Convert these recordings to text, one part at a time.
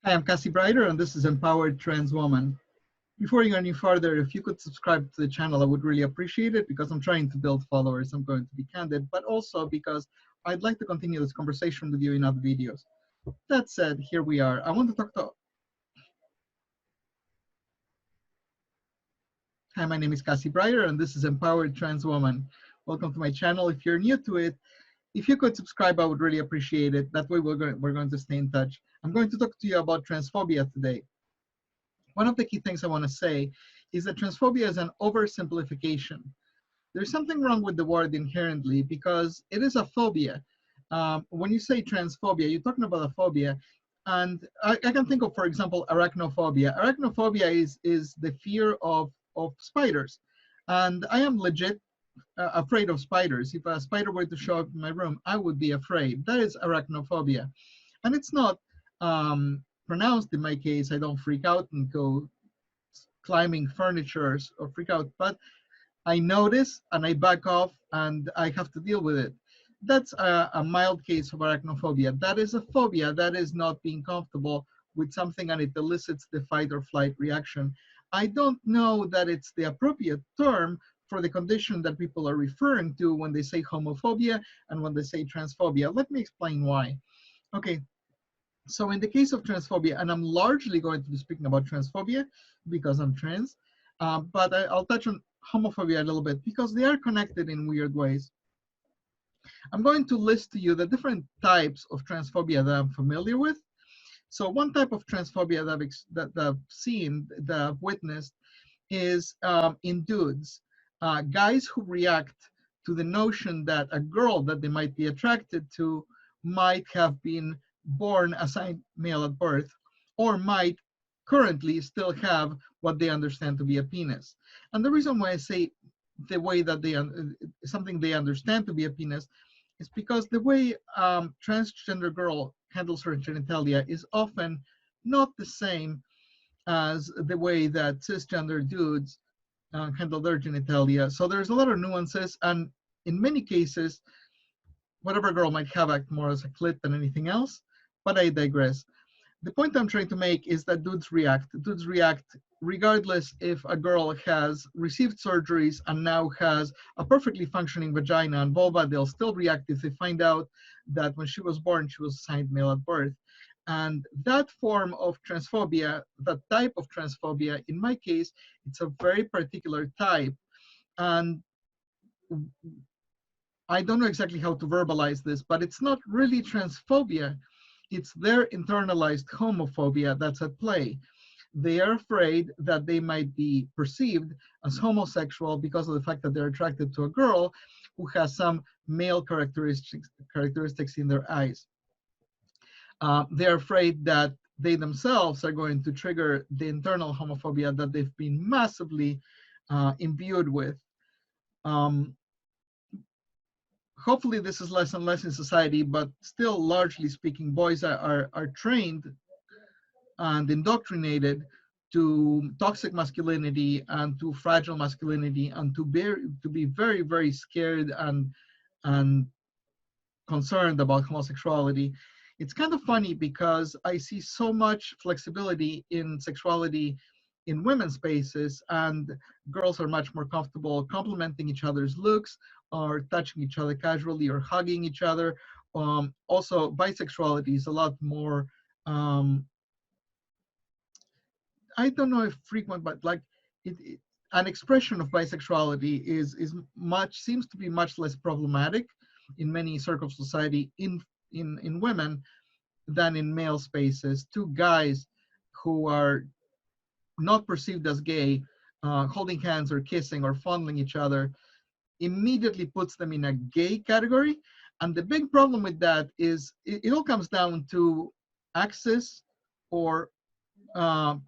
Hi, I'm Cassie Brighter, and this is Empowered Trans Woman. Before you go any further, if you could subscribe to the channel, I would really appreciate it because I'm trying to build followers. I'm going to be candid, but also because I'd like to continue this conversation with you in other videos. That said, here we are. I want to talk to... Hi, my name is Cassie Brighter, and this is Empowered Trans Woman. Welcome to my channel. If you're new to it, if you could subscribe, I would really appreciate it. That way we're going to stay in touch. I'm going to talk to you about transphobia today. One of the key things I want to say is that transphobia is an oversimplification. There's something wrong with the word inherently because it is a phobia. When you say transphobia, you're talking about a phobia. And I can think of, for example, arachnophobia. Arachnophobia is the fear of spiders. And I am legit afraid of spiders. If a spider were to show up in my room, I would be afraid. That is arachnophobia. And it's not pronounced in my case. I don't freak out and go climbing furniture or freak out, but I notice and I back off and I have to deal with it. That's a mild case of arachnophobia. That is a phobia. That is not being comfortable with something and it elicits the fight or flight reaction. I don't know that it's the appropriate term for the condition that people are referring to when they say homophobia and when they say transphobia. Let me explain why. Okay. So in the case of transphobia, and I'm largely going to be speaking about transphobia because I'm trans, but I'll touch on homophobia a little bit because they are connected in weird ways. I'm going to list to you the different types of transphobia that I'm familiar with. So one type of transphobia that I've seen, that I've witnessed, is in dudes, guys who react to the notion that a girl that they might be attracted to might have been born assigned male at birth, or might currently still have what they understand to be a penis. And the reason why I say the way that something they understand to be a penis is because the way transgender girl handles her genitalia is often not the same as the way that cisgender dudes handle their genitalia. So there's a lot of nuances, and in many cases, whatever girl might have act more as a clit than anything else, but I digress. The point I'm trying to make is that dudes react. Dudes react regardless if a girl has received surgeries and now has a perfectly functioning vagina and vulva, they'll still react if they find out that when she was born, she was assigned male at birth. And that form of transphobia, that type of transphobia, in my case, it's a very particular type. And I don't know exactly how to verbalize this, but it's not really transphobia. It's their internalized homophobia that's at play. They are afraid that they might be perceived as homosexual because of the fact that they're attracted to a girl who has some male characteristics in their eyes. They're afraid that they themselves are going to trigger the internal homophobia that they've been massively imbued with. Hopefully this is less and less in society, but still largely speaking, boys are trained and indoctrinated to toxic masculinity and to fragile masculinity and to be very, very scared and concerned about homosexuality. It's kind of funny because I see so much flexibility in sexuality in women's spaces, and girls are much more comfortable complimenting each other's looks or touching each other casually or hugging each other. Also, bisexuality is a lot more, I don't know if frequent, but like an expression of bisexuality seems to be much less problematic in many circles of society in women than in male spaces. Two guys who are not perceived as gay, holding hands or kissing or fondling each other, immediately puts them in a gay category. And the big problem with that is it all comes down to access or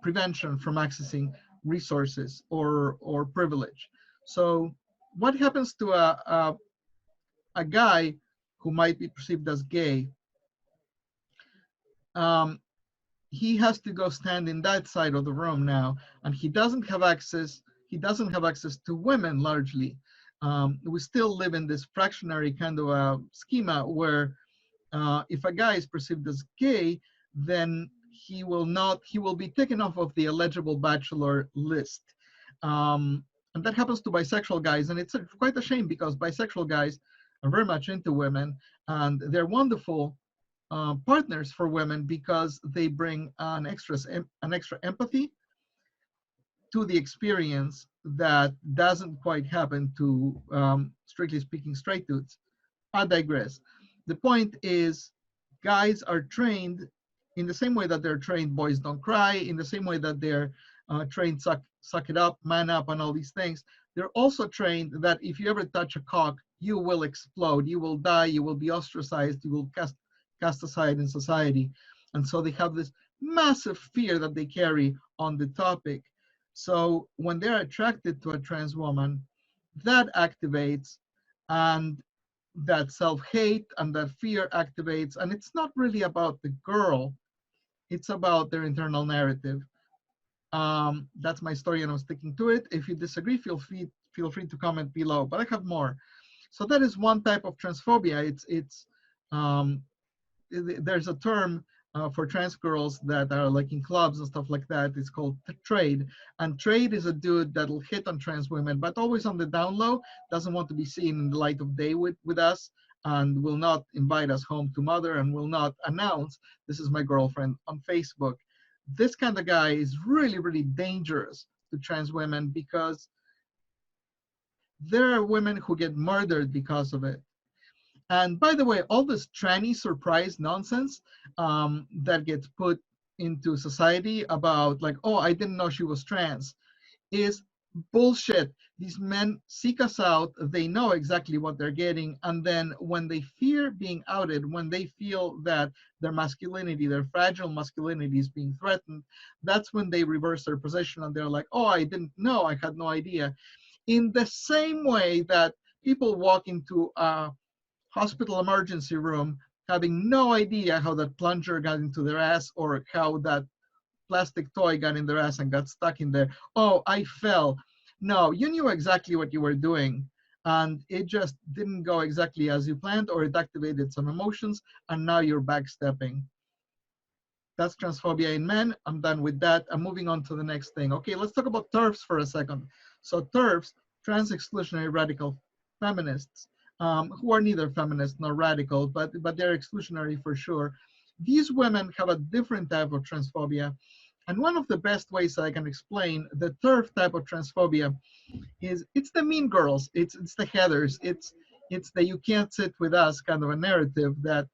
prevention from accessing resources or privilege. So what happens to a guy who might be perceived as gay? He has to go stand in that side of the room now, and he doesn't have access to women largely. We still live in this fractionary kind of a schema where if a guy is perceived as gay, then he will be taken off of the eligible bachelor list. And that happens to bisexual guys, and it's quite a shame because bisexual guys are very much into women, and they're wonderful partners for women because they bring an extra empathy to the experience that doesn't quite happen to, strictly speaking, straight dudes. I digress. The point is, guys are trained in the same way that they're trained boys don't cry, in the same way that they're trained suck it up, man up, and all these things. They're also trained that if you ever touch a cock, you will explode, you will die, you will be ostracized, you will cast aside in society. And so they have this massive fear that they carry on the topic. So when they're attracted to a trans woman, that activates, and that self-hate and that fear activates. And it's not really about the girl, it's about their internal narrative. That's my story and I'm sticking to it. If you disagree, feel free to comment below, but I have more. So that is one type of transphobia. There's a term for trans girls that are like in clubs and stuff like that. It's called trade. And trade is a dude that'll hit on trans women, but always on the down low, doesn't want to be seen in the light of day with us, and will not invite us home to mother, and will not announce, this is my girlfriend, on Facebook. This kind of guy is really, really dangerous to trans women because there are women who get murdered because of it. And by the way, all this tranny surprise nonsense that gets put into society about like, oh, I didn't know she was trans, is bullshit. These men seek us out, they know exactly what they're getting, and then when they fear being outed, when they feel that their masculinity, their fragile masculinity is being threatened, that's when they reverse their position and they're like, oh, I didn't know, I had no idea. In the same way that people walk into a hospital emergency room having no idea how that plunger got into their ass or how that plastic toy got in their ass and got stuck in there. Oh, I fell. No, you knew exactly what you were doing, and it just didn't go exactly as you planned, or it activated some emotions, and now you're backstepping. That's transphobia in men. I'm done with that. I'm moving on to the next thing. Okay, let's talk about TERFs for a second. So TERFs, trans-exclusionary radical feminists, who are neither feminist nor radical, but they're exclusionary for sure. These women have a different type of transphobia. And one of the best ways that I can explain the TERF type of transphobia is it's the mean girls, it's the heathers, it's the you can't sit with us kind of a narrative that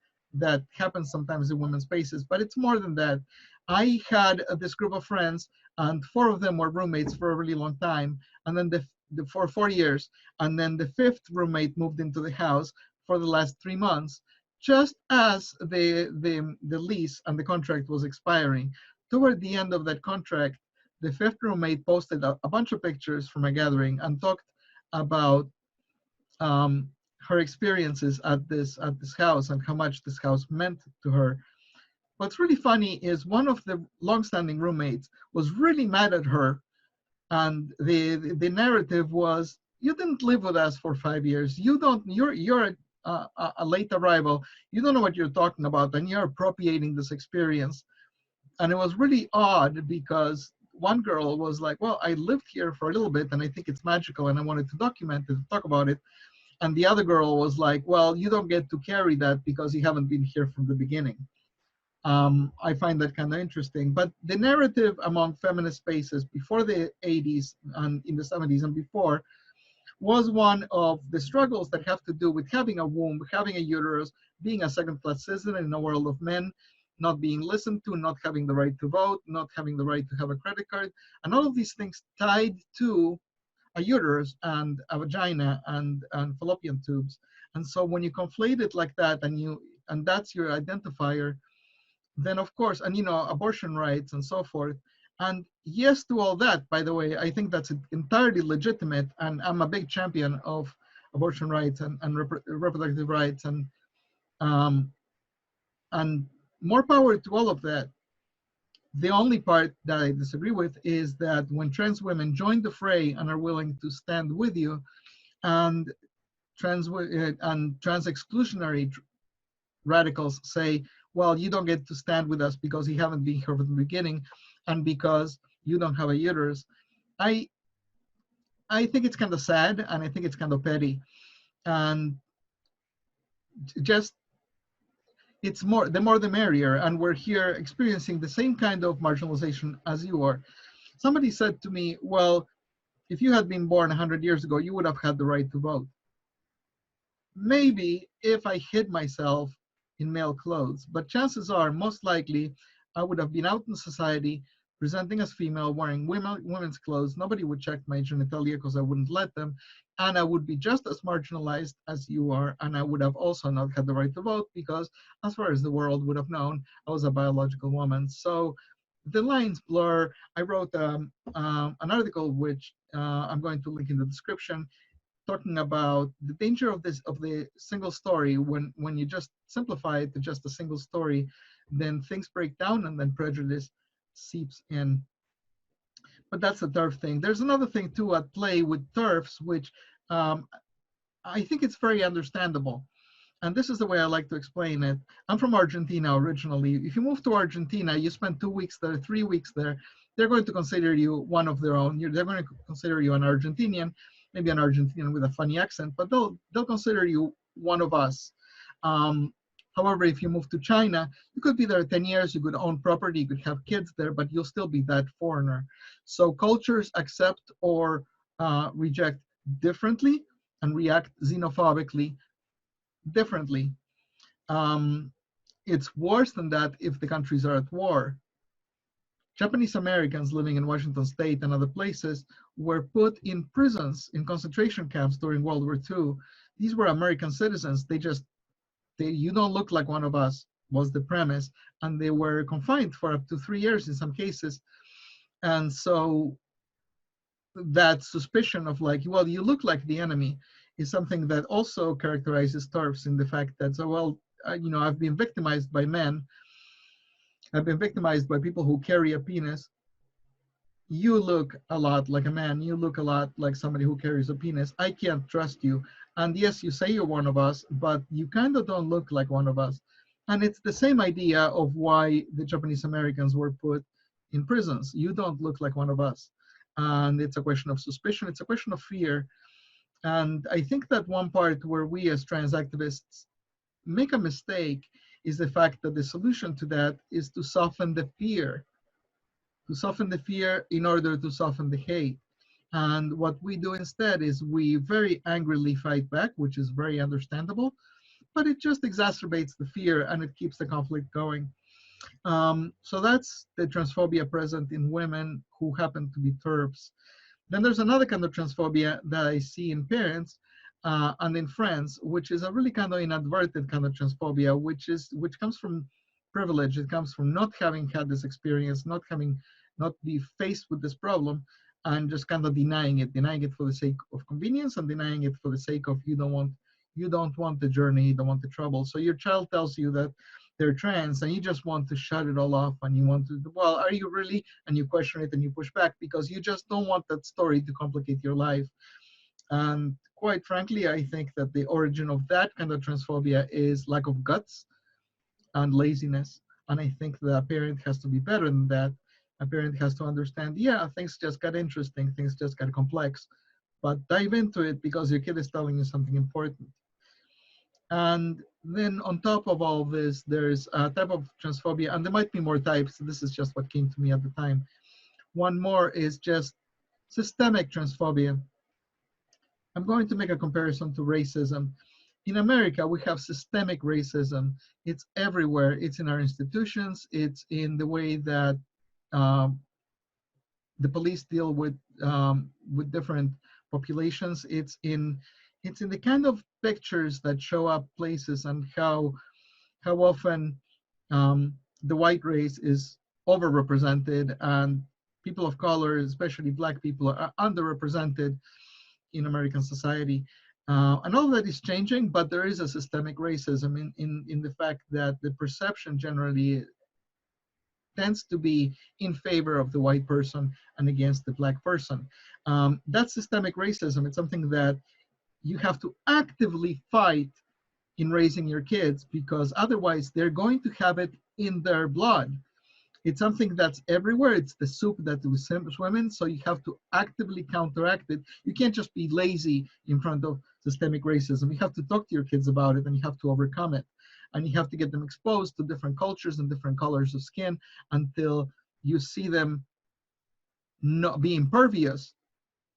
happens sometimes in women's spaces, but it's more than that. I had this group of friends, and 4 of them were roommates for a really long time, and then for 4 years, and then the 5th roommate moved into the house for the last 3 months, just as the lease and the contract was expiring. Toward the end of that contract, the 5th roommate posted a bunch of pictures from a gathering and talked about her experiences at this house and how much this house meant to her. What's really funny is one of the longstanding roommates was really mad at her, and the narrative was, you didn't live with us for 5 years. You're a late arrival. You don't know what you're talking about, and you're appropriating this experience. And it was really odd because one girl was like, well, I lived here for a little bit and I think it's magical and I wanted to document it, to talk about it. And the other girl was like, well, you don't get to carry that because you haven't been here from the beginning. I find that kind of interesting. But the narrative among feminist spaces before the 80s and in the 70s and before was one of the struggles that have to do with having a womb, having a uterus, being a second-class citizen in a world of men, not being listened to, not having the right to vote, not having the right to have a credit card, and all of these things tied to a uterus and a vagina and fallopian tubes. And so when you conflate it like that and that's your identifier, then of course, and abortion rights and so forth. And yes to all that, by the way, I think that's entirely legitimate, and I'm a big champion of abortion rights and reproductive rights, and more power to all of that. The only part that I disagree with is that when trans women join the fray and are willing to stand with you, and trans exclusionary radicals say, well, you don't get to stand with us because you haven't been here from the beginning, and because you don't have a uterus. I I think it's kind of sad, and I think it's kind of petty, and just it's more the merrier, and we're here experiencing the same kind of marginalization as you are. Somebody said to me, well, if you had been born 100 years ago, you would have had the right to vote. Maybe if I hid myself in male clothes, but chances are, most likely, I would have been out in society presenting as female, wearing women's clothes. Nobody would check my genitalia because I wouldn't let them. And I would be just as marginalized as you are. And I would have also not had the right to vote because, as far as the world would have known, I was a biological woman. So the lines blur. I wrote an article, which I'm going to link in the description, talking about the danger of the single story. When you just simplify it to just a single story, then things break down and then prejudice seeps in. But that's the TERF thing. There's another thing too at play with TERFs, which um, I think it's very understandable. And this is the way I like to explain it. I'm from Argentina originally. If you move to Argentina, you spend 2 weeks there, 3 weeks there, they're going to consider you one of their own. They're going to consider you an Argentinian, maybe an Argentinian with a funny accent, but they'll consider you one of us. However, if you move to China, you could be there 10 years, you could own property, you could have kids there, but you'll still be that foreigner. So cultures accept or reject differently and react xenophobically differently. Um, it's worse than that if the countries are at war. Japanese Americans living in Washington State and other places were put in prisons, in concentration camps during World War II. These were American citizens. You don't look like one of us, was the premise. And they were confined for up to 3 years in some cases. And so that suspicion of like, well, you look like the enemy is something that also characterizes TERFs, in the fact that, so, well, I've been victimized by men. I've been victimized by people who carry a penis. You look a lot like a man. You look a lot like somebody who carries a penis. I can't trust you. And yes, you say you're one of us, but you kind of don't look like one of us. And it's the same idea of why the Japanese Americans were put in prisons. You don't look like one of us. And it's a question of suspicion. It's a question of fear. And I think that one part where we as trans activists make a mistake is the fact that the solution to that is to soften the fear, in order to soften the hate. And what we do instead is we very angrily fight back, which is very understandable, but it just exacerbates the fear and it keeps the conflict going. So that's the transphobia present in women who happen to be TERFs. Then there's another kind of transphobia that I see in parents and in friends, which is a really kind of inadvertent kind of transphobia, which comes from privilege. It comes from not having had this experience, not be faced with this problem, and just kind of denying it for the sake of convenience, and denying it for the sake of you don't want the journey, you don't want the trouble. So your child tells you that they're trans, and you just want to shut it all off, and you want to, well, are you really? And you question it and you push back because you just don't want that story to complicate your life. And quite frankly, I think that the origin of that kind of transphobia is lack of guts and laziness. And I think that a parent has to be better than that. A parent has to understand, yeah, things just got interesting, things just got complex, but dive into it because your kid is telling you something important. And then on top of all this, there's a type of transphobia, and there might be more types. This is just what came to me at the time. One more is just systemic transphobia. I'm going to make a comparison to racism. In America, we have systemic racism. It's everywhere. It's in our institutions. It's in the way that um, the police deal with different populations. It's in the kind of pictures that show up places, and how often the white race is overrepresented and people of color, especially Black people, are underrepresented in American society. And all of that is changing, but there is a systemic racism in the fact that the perception generally tends to be in favor of the white person and against the Black person. That's systemic racism. It's something that you have to actively fight in raising your kids, because otherwise they're going to have it in their blood. It's something that's everywhere. It's the soup that we swim in, so you have to actively counteract it. You can't just be lazy in front of systemic racism. You have to talk to your kids about it, and you have to overcome it. And you have to get them exposed to different cultures and different colors of skin until you see them not be impervious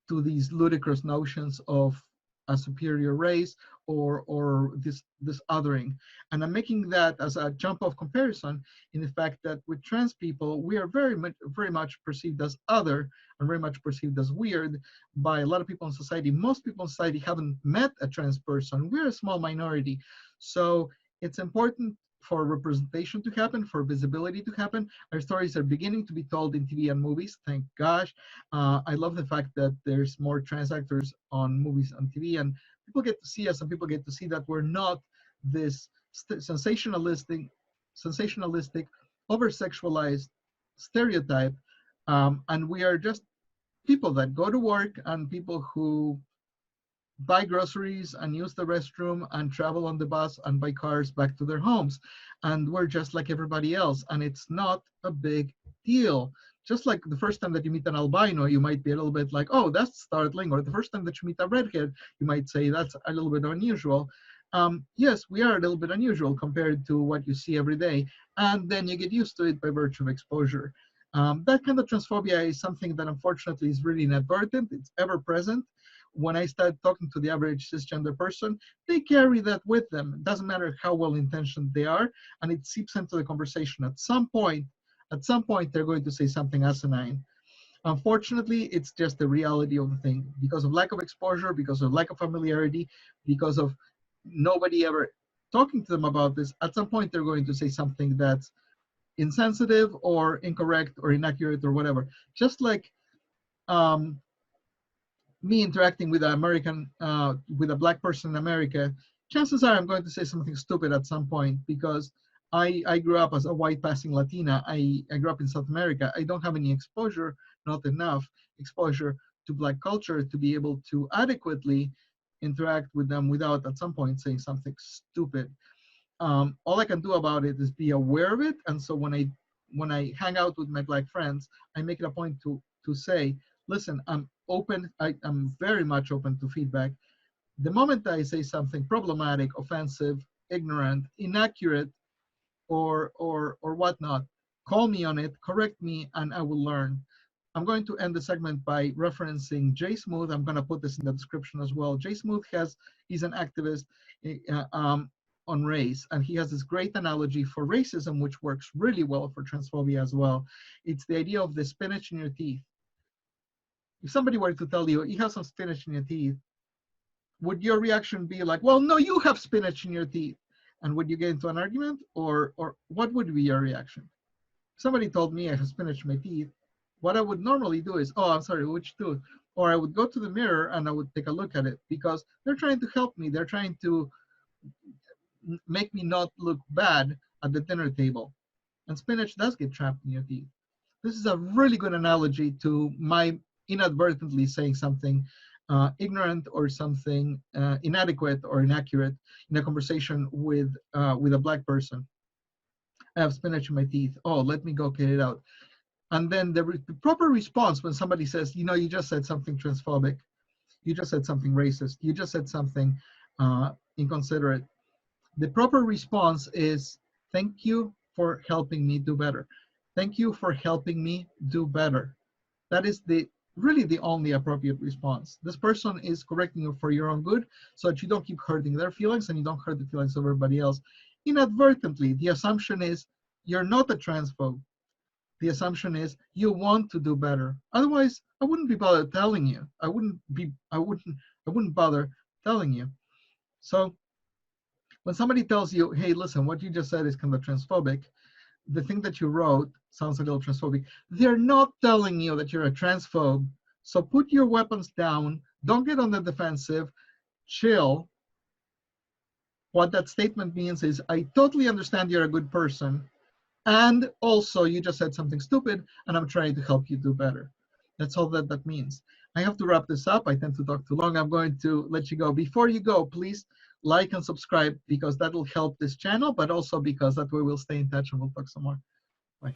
to these ludicrous notions of a superior race or this othering. And I'm making that as a jump off comparison in the fact that with trans people, we are very much perceived as other and very much perceived as weird by a lot of people in society. Most people in society haven't met a trans person. We're a small minority. So it's important for representation to happen, for visibility to happen. Our stories are beginning to be told in TV and movies, thank gosh. I love the fact that there's more trans actors on movies and TV, and people get to see us, and people get to see that we're not this sensationalistic, over-sexualized stereotype, and we are just people that go to work and people who buy groceries and use the restroom and travel on the bus and buy cars back to their homes. And we're just like everybody else. And it's not a big deal. Just like the first time that you meet an albino, you might be a little bit like, oh, that's startling. Or the first time that you meet a redhead, you might say that's a little bit unusual. Yes, we are a little bit unusual compared to what you see every day. And then you get used to it by virtue of exposure. That kind of transphobia is something that unfortunately is really inadvertent. It's ever present. When I start talking to the average cisgender person, they carry that with them. It doesn't matter how well-intentioned they are, and it seeps into the conversation. At some point, they're going to say something asinine. Unfortunately, it's just the reality of the thing. Because of lack of exposure, because of lack of familiarity, because of nobody ever talking to them about this, at some point they're going to say something that's insensitive or incorrect or inaccurate or whatever. Just like me interacting with with a black person in America, chances are I'm going to say something stupid at some point because I grew up as a white passing Latina. I grew up in South America. I don't have any exposure, not enough exposure to black culture to be able to adequately interact with them without at some point saying something stupid. All I can do about it is be aware of it. And so when I hang out with my black friends, I make it a point to say, listen, I'm open. I'm very much open to feedback. The moment I say something problematic, offensive, ignorant, inaccurate, or whatnot, call me on it, correct me, and I will learn. I'm going to end the segment by referencing Jay Smooth. I'm going to put this in the description as well. Jay Smooth he's an activist on race, and he has this great analogy for racism, which works really well for transphobia as well. It's the idea of the spinach in your teeth. If somebody were to tell you, you have some spinach in your teeth, would your reaction be like, well, no, you have spinach in your teeth? And would you get into an argument, or what would be your reaction? If somebody told me I have spinach in my teeth, what I would normally do is, oh, I'm sorry, which tooth? Or I would go to the mirror and I would take a look at it because they're trying to help me. They're trying to make me not look bad at the dinner table. And spinach does get trapped in your teeth. This is a really good analogy to my inadvertently saying something ignorant or something inadequate or inaccurate in a conversation with a black person. I have spinach in my teeth. Oh, let me go get it out. And then the proper response when somebody says, you know, you just said something transphobic, you just said something racist, you just said something inconsiderate. The proper response is, thank you for helping me do better. Thank you for helping me do better. That is really the only appropriate response. This person is correcting you for your own good so that you don't keep hurting their feelings and you don't hurt the feelings of everybody else. Inadvertently, the assumption is you're not a transphobe. The assumption is you want to do better. Otherwise, I wouldn't be bothered telling you. I wouldn't bother telling you. So when somebody tells you, hey, listen, what you just said is kind of transphobic, the thing that you wrote sounds a little transphobic, they're not telling you that you're a transphobe. So put your weapons down, don't get on the defensive, chill. What that statement means is, I totally understand you're a good person, and also you just said something stupid, and I'm trying to help you do better. That's all that means. I have to wrap this up. I tend to talk too long. I'm going to let you go. Before you go, please like and subscribe, because that will help this channel, but also because that way we'll stay in touch and we'll talk some more. Bye.